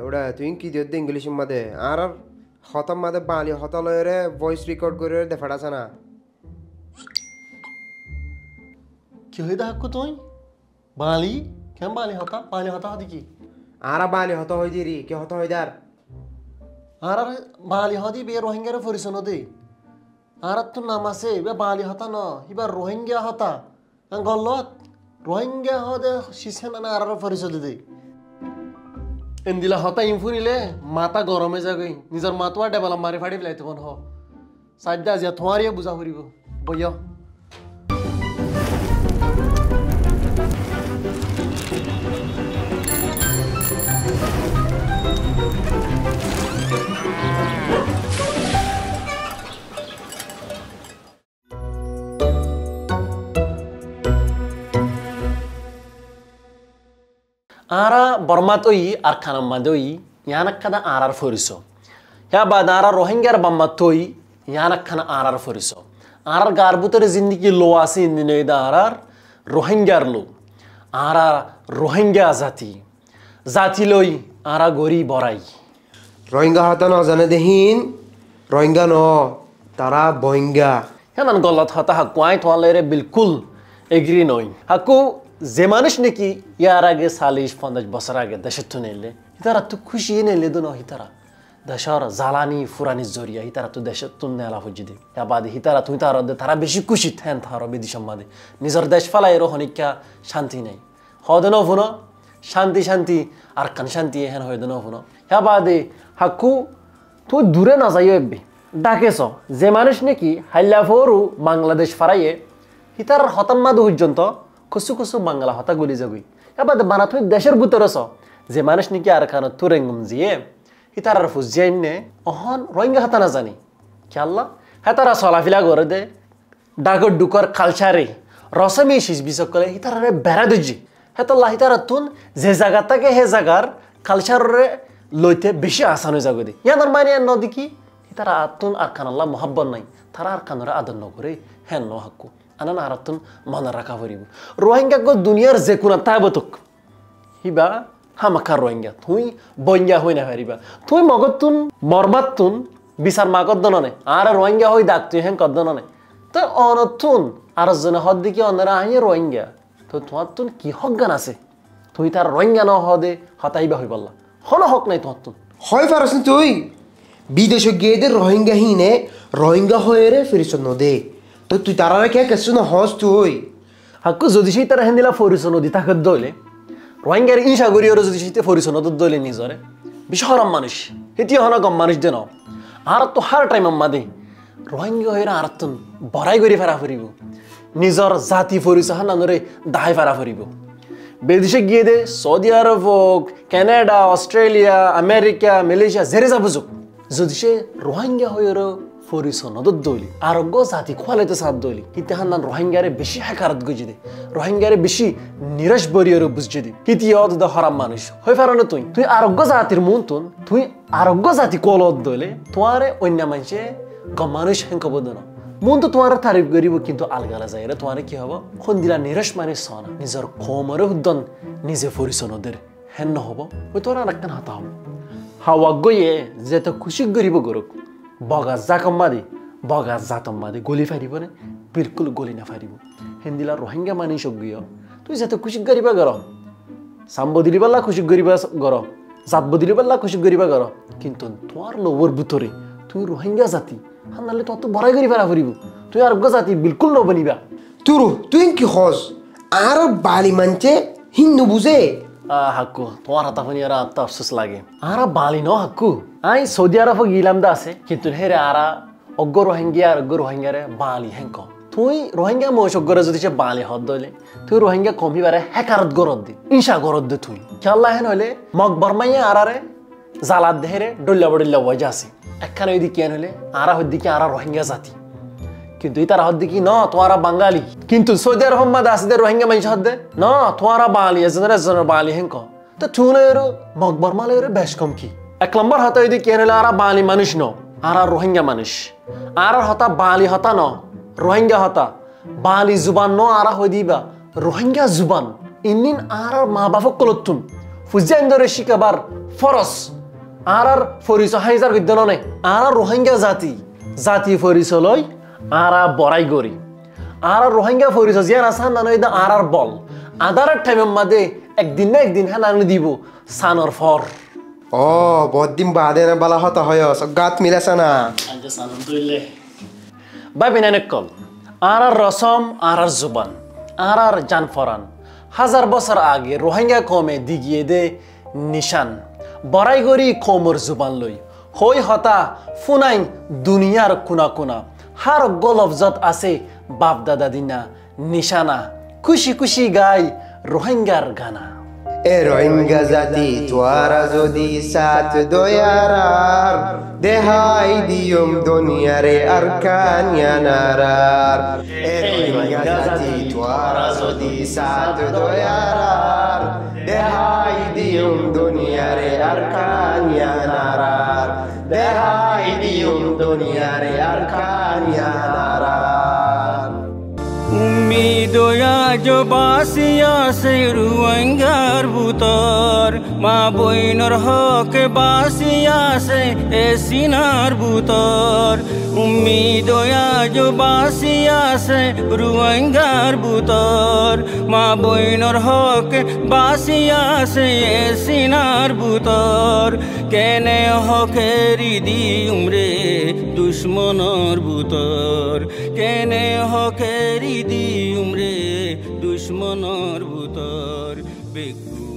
ওটা তুই কি দিও ইংলিশ মাদে আর হতম মাদে বালি হতলরে ভয়েস রেকর্ড করে দেখাড়াছে না কি হই হাক্কু তুই বালি কেন বালি হতা হদি কি আর বালি হত হই দিরি কে হত হই দার আর বালি হদি বে রোহিঙ্গারে পরিচয় দে আর তো নাম আছে বে বালি হতা ন এবার রোহিঙ্গা হতা গলত রোহিঙ্গা হদে শিসেন না আর পরিচয় দে এন্দিলা হতা ইনফুনিলে মাথা গরমে যাগই নিজের মাতোয়া ডেভেলপ মারি ফাড়ি ফেলাইতে মন হ সাইডা যা তোমারিয়ে বুঝা ফুরিব বইয় Ara bormatoi arkanammadoi yanakada arar foriso ya badara rohingya bammatoi yanakana arar foriso arar garbutere zindagi lo ase indinoida arar rohingya lo arar rohingya zati loi ara gori borai Rohingya হতা ন জানে দেহিন রোহিঙ্গা ন তারা বহিঙ্গা yanan golat hata hakwai thwalere bilkul agree noi hakku যে মানুষ নাকি ইয়ার আগে 40-50 বছর আগে দেশে তো নেলে হিতারা তো খুশি নেলে দো না হিতারা দেশর জ্বালানি ফুরানি জরিয়া হিতারা তো দেশে তো নেলা হজি দে বাদে হিতারা তুই তারা বেশি খুশি থেন তার বিদেশ সম্মাদে নিজের দেশ ফালাই রহনিকা শান্তি নাই হদন ফুনো শান্তি আর কান শান্তি হেন হদন ফুনো বাদে হাকু তুই দূরে না যাইও এবি ডাকেছ যে মানুষ নাকি হাইলা ফরু বাংলাদেশ ফারাইয়ে হিতার হতাম্মাদু পর্যন্ত কুসু বাংলা হতা গলি যাগুই এবার বানা তুই দেশের ভিতরে যে মানুষ নাকি আর খান তুরেঙ্গুম জিয়ে হিতার আর ফুজিয়ে এমনি অহন রোহিঙ্গা হাতা না জানি খেয়াল্লা হেতারা চলাফিলা করে দে ডাগর ডুকর কালচারে রসমি শিস বিচক করে হিতার বেড়া দুজি হেতল্লা হিতার তুন যে জায়গা থাকে হে জায়গার কালচারে লইতে বেশি আসান হয়ে যাবে ইয়ানোর মানে নদী কি হিতারা আতুন আর খান আল্লাহ মহাব্বত নাই তারা আর খানরে আদর নকরে হ্যাঁ ন হাক্কু আনান আরাতুন মনে রাখা পড়িব রোহিঙ্গা গো দুনিয়ার যে কোনা তাবতক হিবা হামাকার রোহিঙ্গা তুই বইঙ্গা হই না পারিবা তুই মগতুন মরমাতুন বিচার মাগত দননে আর রোহিঙ্গা হই ডাক তুই হেন কদ দননে তো অনতুন আর জনে হদ দিকে অনরা আই রোহিঙ্গা তো তোমার তুন কি হক গান আছে তুই তার রোহিঙ্গা ন হদে হতাইবা হই বললা হন হক নাই তোমার তুন হয় পারছ তুই বিদেশে গিয়ে দে রোহিঙ্গা হিনে রোহিঙ্গা হয়ে রে ফিরিস নদে তো তুই তারা কে কেসু না হস তুই হাক্কু যদি সেই তারা হেন্দিলা ফরিস নদী তাকে দইলে রোহিঙ্গার ইনসা গরিয়র যদি সেইতে ফরিস নদ দইলে নিজরে বিশহরম মানুষ হেতি হন কম মানুষ দেন আর তো হার টাইম আম্মাদে রোহিঙ্গা হয়ে আর তুন বড়াই করে ফেরা ফুরিব নিজর জাতি ফরিস হানানরে দাহাই ফেরা ফুরিব বিদেশে গিয়ে দে সৌদি আরব হোক কানাডা অস্ট্রেলিয়া আমেরিকা মালয়েশিয়া জেরে যাব যদি সে রোহিঙ্গা হয়ে ফরিস নদত দইলি আরোগ্য জাতি খোয়ালেতে সাথ দইলি হিতে হান্নান রোহিঙ্গারে বেশি হেকারত গজি দে রোহিঙ্গারে বেশি নিরাশ বরিয়র বুঝছে দে হিতি অদ দ হরাম মানুষ হই ফারানো তুই আরোগ্য জাতির মন তুই আরোগ্য জাতি কলত দইলে তোমারে অন্য মানুষে গম মানুষ হেঙ্ক বদন মন তো তোমার তারিফ করিব কিন্তু আলগালা যায় রে তোমারে কি হব খন্দিলা নিরাশ মানুষ সনা নিজের কমরে হুদ্দন নিজে ফরিস নদের হেন হব ওই তোরা রাখতেন হাতা হব হাওয়া গইয়ে যেতে খুশি গরিব গরক বগা জাতম্মাদি গলি ফারিব নে বিলকুল গলি না ফারিব হেন্দিলা রোহিঙ্গা মানুষ গিয়ে তুই যাতে খুশি করিবা গর সাম্ব দিলি পাল্লা খুশি করিবা গর জাতব দিলি পাল্লা খুশি করিবা গর কিন্তু তোমার লোভর ভিতরে তুই রোহিঙ্গা জাতি হানালে তো বড়াই করি ফেরা ফুরিব তুই আর জাতি বিলকুল নবনিবা তুই কি হস আর বালি মানছে হিন্দু বুঝে হাক্কু তোমার হাতা ফানি আর আত্মা আফসোস লাগে আর বালি ন হাক্কু আই সৌদি আরব গিলাম দা আছে কিন্তু হেরে আরা অজ্ঞ রোহিঙ্গারে বালি হেঙ্ক তুই রোহিঙ্গা মৌসগ্গরে যদি সে বালি হদ দইলে তুই রোহিঙ্গা কমিবারে হেকারত গরদ দি ইনসা গরদ দে তুই খেয়াল্লা হেন হইলে মগ বর্মাইয়া আরারে জালাদ দেহেরে ডল্লা বডল্লা ওয়াজা আছে একখানে ওই দিকে হইলে আরা হদ্দিকে আরা রোহিঙ্গা জাতি কিন্তু তারা হদ্দিকি ন তোমারা বাঙালি কিন্তু সৌদি আরব মাদ আসিদের রোহিঙ্গা মানুষ হদ্দে ন তোমারা বাঙালি এজনের বাঙালি হেঙ্ক তো চুনের মগ বর্মালের বেশ কম কি এক নম্বর হতা ওই দিকে হইলে আরা বাঙালি মানুষ ন আরা রোহিঙ্গা মানুষ আর হতা বাঙালি হতা ন রোহিঙ্গা হতা বাঙালি জুবান ন আরা হই দিবা রোহিঙ্গা জুবান ইন্দিন আর মা বাপক কলতুন ফুজিয়ান ধরে শিকাবার ফরস আর পরিচয় হাইজার বিদ্যালয় আর রোহিঙ্গা জাতি পরিচয় লই আর বড়াই গরি আর রোহিঙ্গা পরিচয় জিয়ান আসান না নয় আর বল আদারের টাইমের মাঝে একদিন না একদিন হ্যাঁ নানু দিব সানর ফর ও বদিন বাদে না বালা হতা হয় গাত মিলেছে না ভাই বিনানে কল আর রসম আর জুবান আর জান ফরান হাজার বছর আগে রোহিঙ্গা কমে দিগিয়ে দে নিশান বড়াই গরি কমর জুবান লই হই হতা ফুনাইন দুনিয়ার কোনা কোনা হার গলফজত আছে বাপ দাদা দিনা নিশানা খুশি খুশি গাই রোহিঙ্গার গানা এ রোহিঙ্গা জাতি তোরা যদি সাথ দয়ারার দেহাই দিয়ম দুনিয়ারে আর কানিয়ানারার এ রোহিঙ্গা জাতি তোরা যদি সাথ দয়ারার দেহাই দিয়ম দুনিয়ারে আর কানিয়ানারার দেহাই দিয়ম দুনিয়ারে আর কানিয়ানারার উম্মিদয়া জবাসিয়া সে রুয়াঙ্গার ভূতর মা বইনর হক বাসিয়া সে এসিনার ভূতর উম্মিদয়া জবাসিয়া সে রুয়াঙ্গার ভূতর মা বইনর হক বাসিয়া সে এসিনার ভূতর কেনে হকেরি দি উমরে দুশ্মনর ভূতর কেনে হকেরি দি উমরে দুশ্মনর ভূতর বেকু